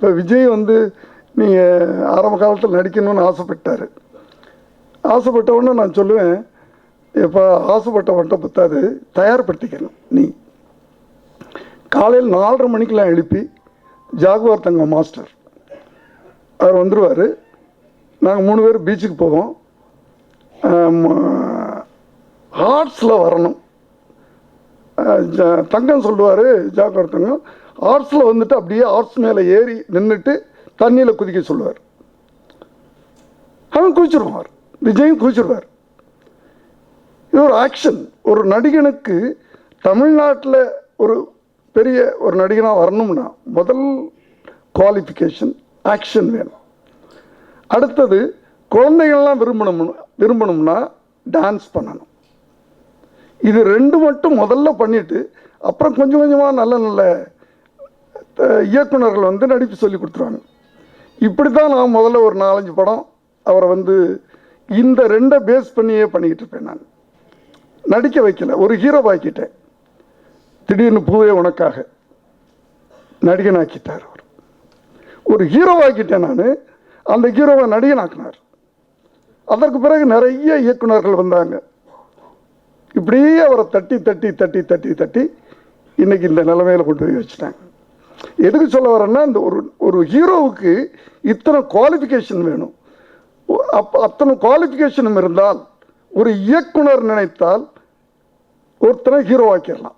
இப்போ விஜய் வந்து நீங்கள் ஆரம்ப காலத்தில் நடிக்கணும்னு ஆசைப்பட்டார். ஆசைப்பட்டவொன்னே நான் சொல்லுவேன், இப்போ ஆசைப்பட்டவன்ட்ட பத்தாது, தயார்படுத்திக்கணும். நீ காலையில் 4:30 மணிக்கெலாம் எழுப்பி ஜாகுவார் தங்கம் மாஸ்டர் அவர் வந்துடுவார். நாங்கள் 3 பேர் பீச்சுக்கு போவோம். ஆர்ட்ஸில் வரணும். தங்கம் சொல்லுவார், ஜாகுவார் தங்கம் ஆர்ட்ஸில் வந்துட்டு அப்படியே ஆர்ட்ஸ் மேலே ஏறி நின்றுட்டு தண்ணியில் குதிக்க சொல்லுவார். அவன் குதிச்சிருவார், விஜயும் குதிச்சிருவார். இது ஒரு ஆக்ஷன். ஒரு நடிகனுக்கு தமிழ்நாட்டில் ஒரு பெரிய ஒரு நடிகனாக வரணும்னா முதல் குவாலிஃபிகேஷன் ஆக்ஷன் வேணும். அடுத்தது குழந்தைகள்லாம் விரும்பணும்னா டான்ஸ் பண்ணணும். இது 2 மட்டும் முதல்ல பண்ணிவிட்டு அப்புறம் கொஞ்சம் கொஞ்சமாக நல்ல நல்ல இயக்குநர்கள் வந்து நடிப்பு சொல்லி கொடுத்துருவாங்க. இப்படி தான் நான் முதல்ல ஒரு 4-5 படம் அவரை வந்து இந்த 2 பேஸ் பண்ணியே பண்ணிக்கிட்டு இருப்பேன். நான் நடிக்க வைக்கல, ஒரு ஹீரோ ஆக்கிட்டேன். திடீர்னு பூவே உனக்காக நடிகனாக்கிட்டார். அவர் ஒரு ஹீரோ ஆக்கிட்டேன். நான் அந்த ஹீரோவை நடிகனாக்கினார். அதற்கு பிறகு நிறைய இயக்குநர்கள் வந்தாங்க. இப்படியே அவரை தட்டி தட்டி தட்டி தட்டி தட்டி இன்னைக்கு இந்த நிலைமையில கொண்டு போய் வச்சுட்டாங்க. எதுக்கு சொல்ல வரேன்னா, இந்த ஒரு ஹீரோவுக்கு இத்தனை குவாலிஃபிகேஷன் வேணும். அத்தனை குவாலிஃபிகேஷனும் இருந்தால் ஒரு இயக்குனர் நினைத்தால் ஒருத்தனை ஹீரோ ஆக்கிடலாம்.